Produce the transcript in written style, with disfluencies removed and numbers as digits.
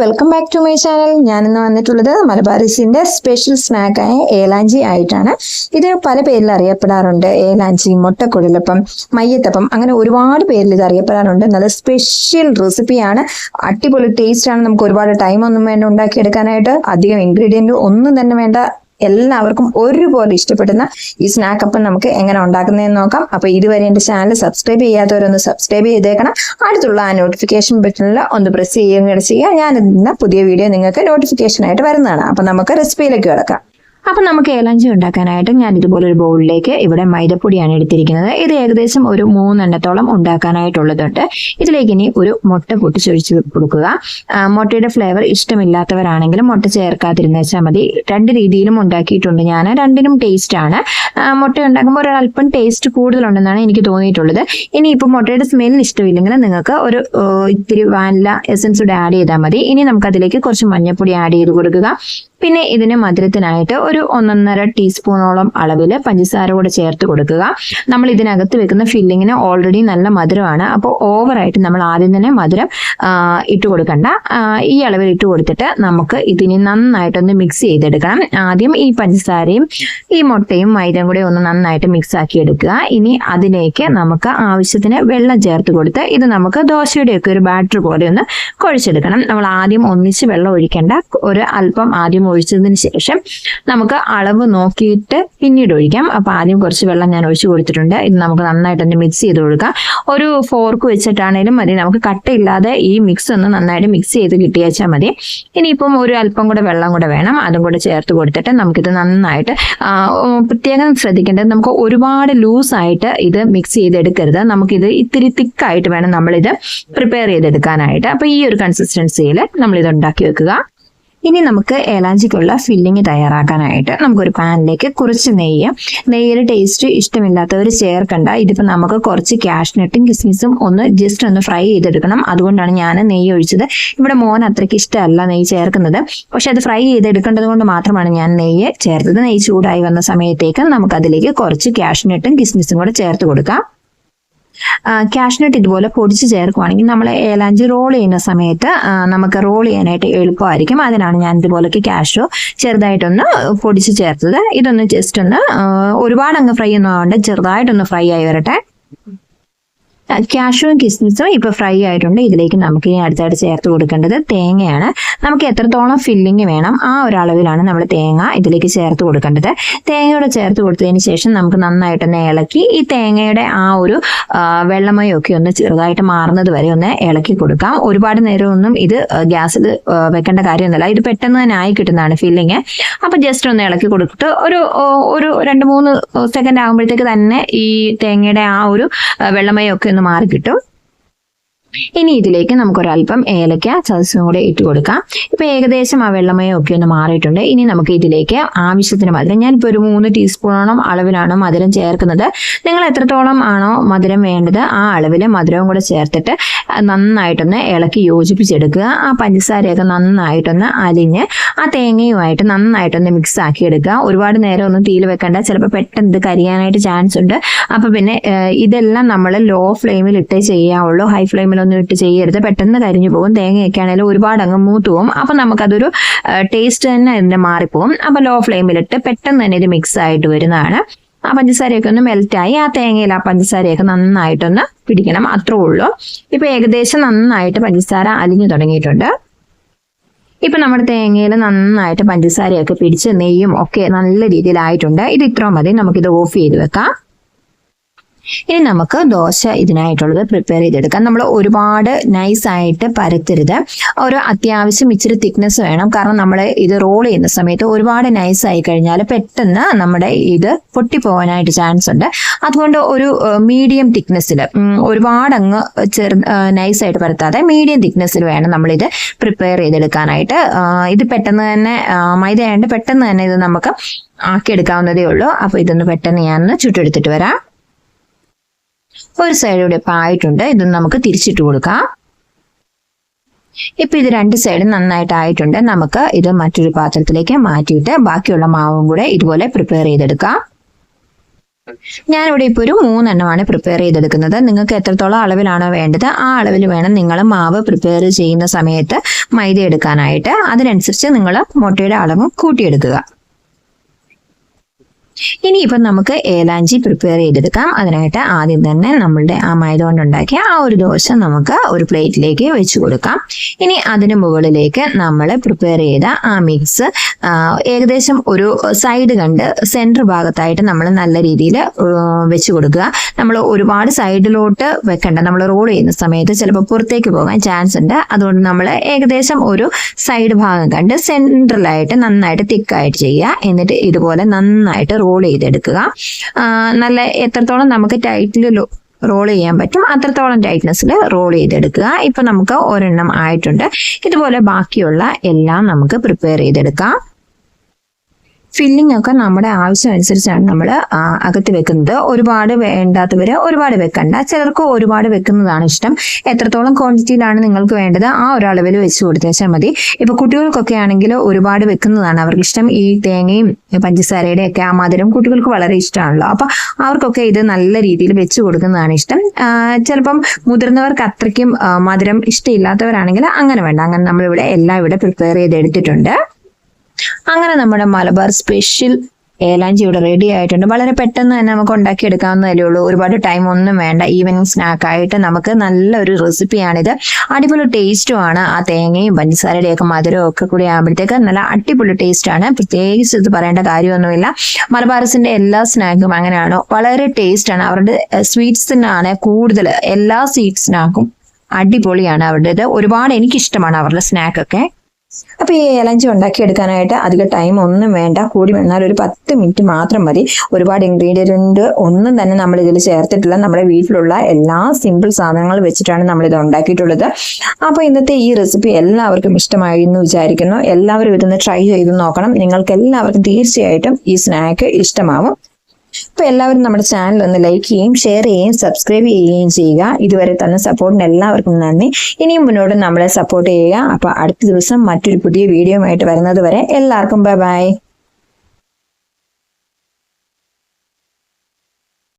Welcome back to my channel. ഞാനിന്ന് വന്നിട്ടുള്ളത് മലബാറിസിന്റെ special സ്നാക്കായ ഏലാഞ്ചി ആയിട്ടാണ്. ഇത് പല പേരിൽ അറിയപ്പെടാറുണ്ട്. ഏലാഞ്ചി, മുട്ടക്കുഴലപ്പം, മയ്യത്തപ്പം, അങ്ങനെ ഒരുപാട് പേരിൽ ഇത് അറിയപ്പെടാറുണ്ട്. നല്ല സ്പെഷ്യൽ റെസിപ്പിയാണ്. അടിപൊളി ടേസ്റ്റ് ആണ്. നമുക്ക് ഒരുപാട് ടൈമൊന്നും വേണ്ട ഉണ്ടാക്കിയെടുക്കാനായിട്ട്. അധികം ഇൻഗ്രീഡിയൻറ്റ് ഒന്നും തന്നെ വേണ്ട. എല്ലാവർക്കും ഒരുപോലെ ഇഷ്ടപ്പെടുന്ന ഈ സ്നാക്ക് അപ്പം നമുക്ക് എങ്ങനെ ഉണ്ടാക്കുന്നതെന്ന് നോക്കാം. അപ്പൊ ഇതുവരെ എന്റെ ചാനൽ സബ്സ്ക്രൈബ് ചെയ്യാത്തവരൊന്ന് സബ്സ്ക്രൈബ് ചെയ്തേക്കണം. അടുത്തുള്ള ആ നോട്ടിഫിക്കേഷൻ ബട്ടണിൽ ഒന്ന് പ്രസ് ചെയ്യുക. ഞാൻ ഇന്ന് പുതിയ വീഡിയോ നിങ്ങൾക്ക് നോട്ടിഫിക്കേഷൻ ആയിട്ട് വരുന്നതാണ്. അപ്പൊ നമുക്ക് റെസിപ്പിയിലേക്ക് കിടക്കാം. അപ്പൊ നമുക്ക് ഏലാഞ്ചി ഉണ്ടാക്കാനായിട്ട് ഞാൻ ഇതുപോലെ ഒരു ബൗളിലേക്ക് ഇവിടെ മൈദപ്പൊടിയാണ് എടുത്തിരിക്കുന്നത്. ഇത് ഏകദേശം ഒരു 3 എണ്ണത്തോളം ഉണ്ടാക്കാനായിട്ടുള്ളതുണ്ട്. ഇതിലേക്ക് ഇനി ഒരു മുട്ട പൊട്ടിച്ചൊഴിച്ച് കൊടുക്കുക. മുട്ടയുടെ ഫ്ലേവർ ഇഷ്ടമില്ലാത്തവരാണെങ്കിൽ മുട്ട ചേർക്കാതിരുന്ന് വെച്ചാൽ മതി. 2 രീതിയിലും ഉണ്ടാക്കിയിട്ടുണ്ട് ഞാൻ. രണ്ടിനും ടേസ്റ്റ് ആണ്. മുട്ട ഉണ്ടാക്കുമ്പോൾ ഒരല്പം ടേസ്റ്റ് കൂടുതലുണ്ടെന്നാണ് എനിക്ക് തോന്നിയിട്ടുള്ളത്. ഇനി ഇപ്പൊ മുട്ടയുടെ സ്മെല്ല് ഇഷ്ടമില്ലെങ്കിൽ നിങ്ങൾക്ക് ഒരു ഇത്തിരി വാനില എസൻസ് കൂടെ ആഡ് ചെയ്താൽ മതി. ഇനി നമുക്ക് അതിലേക്ക് കുറച്ച് മഞ്ഞൾപ്പൊടി ആഡ് ചെയ്ത് കൊടുക്കുക. പിന്നെ ഇതിന് മധുരത്തിനായിട്ട് ഒരു 1.5 ടീസ്പൂണോളം അളവിൽ പഞ്ചസാര കൂടെ ചേർത്ത് കൊടുക്കുക. നമ്മൾ ഇതിനകത്ത് വെക്കുന്ന ഫില്ലിങ്ങിന് ഓൾറെഡി നല്ല മധുരമാണ്. അപ്പോൾ ഓവറായിട്ട് നമ്മൾ ആദ്യം തന്നെ മധുരം ഇട്ട് കൊടുക്കണ്ട. ഈ അളവിൽ ഇട്ട് കൊടുത്തിട്ട് നമുക്ക് ഇതിനെ നന്നായിട്ടൊന്ന് മിക്സ് ചെയ്തെടുക്കണം. ആദ്യം ഈ പഞ്ചസാരയും ഈ മുട്ടയും മൈദയും കൂടെ ഒന്ന് നന്നായിട്ട് മിക്സ് ആക്കി എടുക്കുക. ഇനി അതിലേക്ക് നമുക്ക് ആവശ്യത്തിന് വെള്ളം ചേർത്ത് കൊടുത്ത് ഇത് നമുക്ക് ദോശയുടെയൊക്കെ ഒരു ബാറ്റർ പോലെ ഒന്ന് കുഴച്ചെടുക്കണം. നമ്മൾ ആദ്യം ഒന്നിച്ച് വെള്ളം ഒഴിക്കേണ്ട. ഒരു അല്പം ആദ്യം ഒഴിച്ചതിന് ശേഷം നമുക്ക് അളവ് നോക്കിയിട്ട് പിന്നീട് ഒഴിക്കാം. അപ്പൊ ആദ്യം കുറച്ച് വെള്ളം ഞാൻ ഒഴിച്ചു കൊടുത്തിട്ടുണ്ട്. ഇത് നമുക്ക് നന്നായിട്ടൊന്ന് മിക്സ് ചെയ്ത് കൊടുക്കാം. ഒരു ഫോർക്ക് വെച്ചിട്ടാണേലും മതി. നമുക്ക് കട്ടയില്ലാതെ ഈ മിക്സ് ഒന്ന് നന്നായിട്ട് മിക്സ് ചെയ്ത് കിട്ടിയാച്ചാൽ മതി. ഇനിയിപ്പം ഒരു അല്പം കൂടെ വെള്ളം കൂടെ വേണം. അതും കൂടെ ചേർത്ത് കൊടുത്തിട്ട് നമുക്കിത് നന്നായിട്ട് പ്രത്യേകം ശ്രദ്ധിക്കേണ്ടത്, നമുക്ക് ഒരുപാട് ലൂസായിട്ട് ഇത് മിക്സ് ചെയ്തെടുക്കരുത്. നമുക്കിത് ഇത്തിരി തിക്കായിട്ട് വേണം നമ്മളിത് പ്രിപ്പയർ ചെയ്തെടുക്കാനായിട്ട്. അപ്പൊ ഈ ഒരു കൺസിസ്റ്റൻസിയിൽ നമ്മളിത് ഉണ്ടാക്കി വെക്കുക. ഇനി നമുക്ക് ഏലാഞ്ചിക്കുള്ള ഫില്ലിങ് തയ്യാറാക്കാനായിട്ട് നമുക്കൊരു പാനിലേക്ക് കുറച്ച് നെയ്യിൽ ടേസ്റ്റ് ഇഷ്ടമില്ലാത്തവർ ചേർക്കണ്ട. ഇതിപ്പോൾ നമുക്ക് കുറച്ച് കാഷ്നട്ടും കിസ്മിസും ജസ്റ്റ് ഒന്ന് ഫ്രൈ ചെയ്തെടുക്കണം. അതുകൊണ്ടാണ് ഞാൻ നെയ്യ് ഒഴിച്ചത്. ഇവിടെ മോൻ അത്രയ്ക്ക് ഇഷ്ടമല്ല നെയ്യ് ചേർക്കുന്നത്. പക്ഷെ അത് ഫ്രൈ ചെയ്തെടുക്കേണ്ടത് കൊണ്ട് മാത്രമാണ് ഞാൻ നെയ്യ് ചേർത്തത്. നെയ്യ് ചൂടായി വന്ന സമയത്തേക്ക് നമുക്കതിലേക്ക് കുറച്ച് കാഷ്നട്ടും കിസ്മിസും കൂടെ ചേർത്ത് കൊടുക്കാം. കാഷ്നട്ട് ഇതുപോലെ പൊടിച്ച് ചേർക്കുവാണെങ്കിൽ നമ്മൾ ഏലാഞ്ചി റോൾ ചെയ്യുന്ന സമയത്ത് നമുക്ക് റോൾ ചെയ്യാനായിട്ട് എളുപ്പമായിരിക്കും. അതിനാണ് ഞാൻ ഇതുപോലൊക്കെ കാഷ്യൂ ചെറുതായിട്ടൊന്ന് പൊടിച്ച് ചേർത്തത്. ഇതൊന്ന് ജസ്റ്റ് ഒന്ന് ഒരുപാട് അങ്ങ് ഫ്രൈ ഒന്നും ആവണ്ട, ചെറുതായിട്ടൊന്ന് ഫ്രൈ ആയി വരട്ടെ. കാഷ്യൂവും കിസ്മിസും ഇപ്പൊ ഫ്രൈ ആയിട്ടുണ്ട്. ഇതിലേക്ക് നമുക്ക് ഇനി അടുത്തായിട്ട് ചേർത്ത് കൊടുക്കേണ്ടത് തേങ്ങയാണ്. നമുക്ക് എത്രത്തോളം ഫില്ലിങ് വേണം ആ ഒരു അളവിലാണ് നമ്മൾ തേങ്ങ ഇതിലേക്ക് ചേർത്ത് കൊടുക്കേണ്ടത്. തേങ്ങയോടെ ചേർത്ത് കൊടുത്തതിന് ശേഷം നമുക്ക് നന്നായിട്ടൊന്ന് ഇളക്കി ഈ തേങ്ങയുടെ ആ ഒരു വെള്ളമയൊക്കെ ഒന്ന് ചെറുതായിട്ട് മാറുന്നത് വരെ ഒന്ന് ഇളക്കി കൊടുക്കാം. ഒരുപാട് നേരമൊന്നും ഇത് ഗ്യാസിൽ വെക്കേണ്ട കാര്യമൊന്നുമില്ല. ഇത് പെട്ടെന്ന് തന്നെ ആയി കിട്ടുന്നതാണ് ഫില്ലിങ്. അപ്പൊ ജസ്റ്റ് ഒന്ന് ഇളക്കി കൊടുത്തിട്ട് ഒരു 2-3 സെക്കൻഡ് ആകുമ്പോഴത്തേക്ക് തന്നെ ഈ തേങ്ങയുടെ ആ ഒരു വെള്ളമയൊക്കെ ഒന്ന് മാറി കിട്ടും. ഇനി ഇതിലേക്ക് നമുക്കൊരല്പം ഏലക്ക ചതച്ചും കൂടെ ഇട്ട് കൊടുക്കാം. ഇപ്പൊ ഏകദേശം ആ വെള്ളമയം ഒക്കെ ഒന്ന് മാറിയിട്ടുണ്ട്. ഇനി നമുക്ക് ഇതിലേക്ക് ആവശ്യത്തിന് മധുരം, ഞാനിപ്പോൾ ഒരു 3 ടീസ്പൂണോളം അളവിലാണ് മധുരം ചേർക്കുന്നത്. നിങ്ങൾ എത്രത്തോളം ആണോ മധുരം വേണ്ടത് ആ അളവിൽ മധുരവും കൂടെ ചേർത്തിട്ട് നന്നായിട്ടൊന്ന് ഇളക്കി യോജിപ്പിച്ചെടുക്കുക. ആ പഞ്ചസാരയൊക്കെ നന്നായിട്ടൊന്ന് അലിഞ്ഞ് ആ തേങ്ങയുമായിട്ട് നന്നായിട്ടൊന്ന് മിക്സ് ആക്കി എടുക്കുക. ഒരുപാട് നേരം ഒന്നും തീയിൽ വെക്കണ്ട, ചിലപ്പോൾ പെട്ടെന്ന് ഇത് കരിയാനായിട്ട് ചാൻസ് ഉണ്ട്. അപ്പൊ പിന്നെ ഇതെല്ലാം നമ്മൾ ലോ ഫ്ലെയിമിൽ ഇട്ടേ ചെയ്യാവുള്ളൂ. ഹൈ ഫ്ലെയിമിൽ ഒന്നും ഇട്ട് ചെയ്യരുത്, പെട്ടെന്ന് കരിഞ്ഞു പോകും. തേങ്ങയൊക്കെ ആണെങ്കിലും ഒരുപാട് അങ്ങ് മൂത്ത് പോകും. അപ്പൊ നമുക്കതൊരു ടേസ്റ്റ് തന്നെ അതിന്റെ മാറിപ്പോകും. അപ്പൊ ലോ ഫ്ലെയിമിലിട്ട് പെട്ടെന്ന് തന്നെ ഇത് മിക്സ് ആയിട്ട് വരുന്നതാണ്. ആ പഞ്ചസാരയൊക്കെ ഒന്ന് മെൽറ്റായി ആ തേങ്ങയിൽ ആ പഞ്ചസാരയൊക്കെ നന്നായിട്ടൊന്ന് പിടിക്കണം, അത്രേ ഉള്ളൂ. ഇപ്പൊ ഏകദേശം നന്നായിട്ട് പഞ്ചസാര അലിഞ്ഞു തുടങ്ങിയിട്ടുണ്ട്. ഇപ്പൊ നമ്മുടെ തേങ്ങയിൽ നന്നായിട്ട് പഞ്ചസാരയൊക്കെ പിടിച്ച് നെയ്യും ഒക്കെ നല്ല രീതിയിലായിട്ടുണ്ട്. ഇത് ഇത്ര മതി. നമുക്കിത് ഓഫ് ചെയ്ത് വെക്കാം. ഇനി നമുക്ക് ദോശ ഇതിനായിട്ടുള്ളത് പ്രിപ്പയർ ചെയ്തെടുക്കാം. നമ്മൾ ഒരുപാട് നൈസായിട്ട് പരത്തരുത്. ഒരു അത്യാവശ്യം ഇച്ചിരി തിക്നെസ് വേണം. കാരണം നമ്മൾ ഇത് റോൾ ചെയ്യുന്ന സമയത്ത് ഒരുപാട് നൈസായി കഴിഞ്ഞാൽ പെട്ടെന്ന് നമ്മുടെ ഇത് പൊട്ടിപ്പോകാനായിട്ട് ചാൻസ് ഉണ്ട്. അതുകൊണ്ട് ഒരു മീഡിയം തിക്നെസ്സിൽ, ഒരുപാട് അങ്ങ് നൈസായിട്ട് പരത്താതെ മീഡിയം തിക്നെസ്സിൽ വേണം നമ്മളിത് പ്രിപ്പയർ ചെയ്തെടുക്കാനായിട്ട്. ഇത് പെട്ടെന്ന് തന്നെ മൈദയായതുകൊണ്ട് പെട്ടെന്ന് തന്നെ ഇത് നമുക്ക് ആക്കിയെടുക്കാവുന്നതേ ഉള്ളൂ. അപ്പൊ ഇതൊന്ന് പെട്ടെന്ന് ഞാനൊന്ന് ചുട്ടെടുത്തിട്ട് വരാം. ഒരു സൈഡ് ഇവിടെ ഇപ്പം ആയിട്ടുണ്ട്. ഇതൊന്ന് നമുക്ക് തിരിച്ചിട്ട് കൊടുക്കാം. ഇപ്പൊ ഇത് 2 സൈഡും നന്നായിട്ട് ആയിട്ടുണ്ട്. നമുക്ക് ഇത് മറ്റൊരു പാത്രത്തിലേക്ക് മാറ്റിയിട്ട് ബാക്കിയുള്ള മാവും കൂടെ ഇതുപോലെ പ്രിപ്പയർ ചെയ്തെടുക്കാം. ഞാനിവിടെ ഇപ്പോൾ ഒരു 3 എണ്ണമാണ് പ്രിപ്പയർ ചെയ്തെടുക്കുന്നത്. നിങ്ങൾക്ക് എത്രത്തോളം അളവിലാണോ വേണ്ടത് ആ അളവിൽ വേണം നിങ്ങൾ മാവ് പ്രിപ്പയർ ചെയ്യുന്ന സമയത്ത് മൈദ എടുക്കാനായിട്ട്. അതിനനുസരിച്ച് നിങ്ങൾ മുട്ടയുടെ അളവും കൂട്ടിയെടുക്കുക. ഇനിയിപ്പം നമുക്ക് ഏലാഞ്ചി പ്രിപ്പയർ ചെയ്തെടുക്കാം. അതിനായിട്ട് ആദ്യം തന്നെ നമ്മളുടെ ആ മൈദ കൊണ്ടുണ്ടാക്കിയ ആ ഒരു ദോശ നമുക്ക് ഒരു പ്ലേറ്റിലേക്ക് വെച്ച് കൊടുക്കാം. ഇനി അതിന് മുകളിലേക്ക് നമ്മൾ പ്രിപ്പയർ ചെയ്ത ആ മിക്സ് ഏകദേശം ഒരു സൈഡ് കണ്ട് സെൻറ്റർ ഭാഗത്തായിട്ട് നമ്മൾ നല്ല രീതിയിൽ വെച്ച് കൊടുക്കുക. നമ്മൾ ഒരുപാട് സൈഡിലോട്ട് വെക്കണ്ട. നമ്മൾ റോൾ ചെയ്യുന്ന സമയത്ത് ചിലപ്പോൾ പുറത്തേക്ക് പോകാൻ ചാൻസ് ഉണ്ട്. അതുകൊണ്ട് നമ്മൾ ഏകദേശം ഒരു സൈഡ് ഭാഗം കണ്ട് സെൻട്രലായിട്ട് നന്നായിട്ട് തിക്കായിട്ട് ചെയ്യുക. എന്നിട്ട് ഇതുപോലെ നന്നായിട്ട് റോൾ ചെയ്തെടുക്കുക. നല്ല എത്രത്തോളം നമുക്ക് ടൈറ്റിൽ റോൾ ചെയ്യാൻ പറ്റും അത്രത്തോളം ടൈറ്റ്നെസ്സിൽ റോൾ ചെയ്തെടുക്കുക. ഇപ്പൊ നമുക്ക് ഒരെണ്ണം ആയിട്ടുണ്ട്. ഇതുപോലെ ബാക്കിയുള്ള എല്ലാം നമുക്ക് പ്രിപ്പയർ ചെയ്തെടുക്കാം. ഫില്ലിംഗ് ഒക്കെ നമ്മുടെ ആവശ്യം അനുസരിച്ചാണ് നമ്മൾ അകത്ത് വെക്കുന്നത്. ഒരുപാട് വേണ്ടാത്തവർ ഒരുപാട് വെക്കണ്ട. ചിലർക്ക് ഒരുപാട് വെക്കുന്നതാണ് ഇഷ്ടം. എത്രത്തോളം ക്വാണ്ടിറ്റിയിലാണ് നിങ്ങൾക്ക് വേണ്ടത് ആ ഒരു അളവിൽ വെച്ച് കൊടുത്തേച്ചാൽ മതി. ഇപ്പൊ കുട്ടികൾക്കൊക്കെ ആണെങ്കിൽ ഒരുപാട് വെക്കുന്നതാണ് അവർക്ക് ഇഷ്ടം. ഈ തേങ്ങയും പഞ്ചസാരയുടെ ഒക്കെ ആ മധുരം കുട്ടികൾക്ക് വളരെ ഇഷ്ടമാണല്ലോ. അപ്പൊ അവർക്കൊക്കെ ഇത് നല്ല രീതിയിൽ വെച്ച് കൊടുക്കുന്നതാണ് ഇഷ്ടം. ചിലപ്പം മുതിർന്നവർക്ക് അത്രയ്ക്കും മധുരം ഇഷ്ടമില്ലാത്തവരാണെങ്കിൽ അങ്ങനെ വേണ്ട. അങ്ങനെ നമ്മളിവിടെ എല്ലാം ഇവിടെ പ്രിപ്പയർ ചെയ്തെടുത്തിട്ടുണ്ട്. അങ്ങനെ നമ്മുടെ മലബാർ സ്പെഷ്യൽ ഏലാഞ്ചി ഇവിടെ റെഡി ആയിട്ടുണ്ട്. വളരെ പെട്ടെന്ന് തന്നെ നമുക്ക് ഉണ്ടാക്കിയെടുക്കാവുന്നതല്ലേ ഉള്ളൂ. ഒരുപാട് ടൈം ഒന്നും വേണ്ട. ഈവനിങ് സ്നാക്കായിട്ട് നമുക്ക് നല്ലൊരു റെസിപ്പിയാണിത്. അടിപൊളി ടേസ്റ്റുമാണ്. ആ തേങ്ങയും പഞ്ചസാരയുടെയും ഒക്കെ മധുരവും ഒക്കെ കൂടി ആകുമ്പോഴത്തേക്ക് നല്ല അടിപൊളി ടേസ്റ്റാണ്. പ്രത്യേകിച്ച് ഇത് പറയേണ്ട കാര്യമൊന്നുമില്ല. മലബാറിസിന്റെ എല്ലാ സ്നാക്കും അങ്ങനെയാണോ, വളരെ ടേസ്റ്റാണ്. അവരുടെ സ്വീറ്റ്സിനാണ് കൂടുതൽ. എല്ലാ സ്വീറ്റ്സിനാക്കും അടിപൊളിയാണ് അവരുടേത്. ഒരുപാട് എനിക്കിഷ്ടമാണ് അവരുടെ സ്നാക്കൊക്കെ. അപ്പൊ ഈ ഏലഞ്ചി ഉണ്ടാക്കിയെടുക്കാനായിട്ട് അധികം ടൈം ഒന്നും വേണ്ട. കൂടി വന്നാൽ ഒരു 10 മിനിറ്റ് മാത്രം മതി. ഒരുപാട് ഇൻഗ്രീഡിയൻറ്റ് ഒന്നും തന്നെ നമ്മൾ ഇതിൽ ചേർത്തിട്ടില്ല. നമ്മുടെ വീട്ടിലുള്ള എല്ലാ സിമ്പിൾ സാധനങ്ങൾ വെച്ചിട്ടാണ് നമ്മളിത് ഉണ്ടാക്കിയിട്ടുള്ളത്. അപ്പൊ ഇന്നത്തെ ഈ റെസിപ്പി എല്ലാവർക്കും ഇഷ്ടമായി എന്ന് വിചാരിക്കുന്നു. എല്ലാവരും ഇതൊന്ന് ട്രൈ ചെയ്ത് നോക്കണം. നിങ്ങൾക്ക് എല്ലാവർക്കും തീർച്ചയായിട്ടും ഈ സ്നാക്ക് ഇഷ്ടമാവും. അപ്പൊ എല്ലാവരും നമ്മുടെ ചാനൽ ഒന്ന് ലൈക്ക് ചെയ്യുകയും ഷെയർ ചെയ്യുകയും സബ്സ്ക്രൈബ് ചെയ്യുകയും ചെയ്യുക. ഇതുവരെ തന്നെ സപ്പോർട്ടിന് എല്ലാവർക്കും നന്ദി. ഇനിയും മുന്നോട്ട് നമ്മളെ സപ്പോർട്ട് ചെയ്യുക. അപ്പൊ അടുത്ത ദിവസം മറ്റൊരു പുതിയ വീഡിയോ ആയിട്ട് വരുന്നത് വരെ എല്ലാവർക്കും ബൈ ബൈ.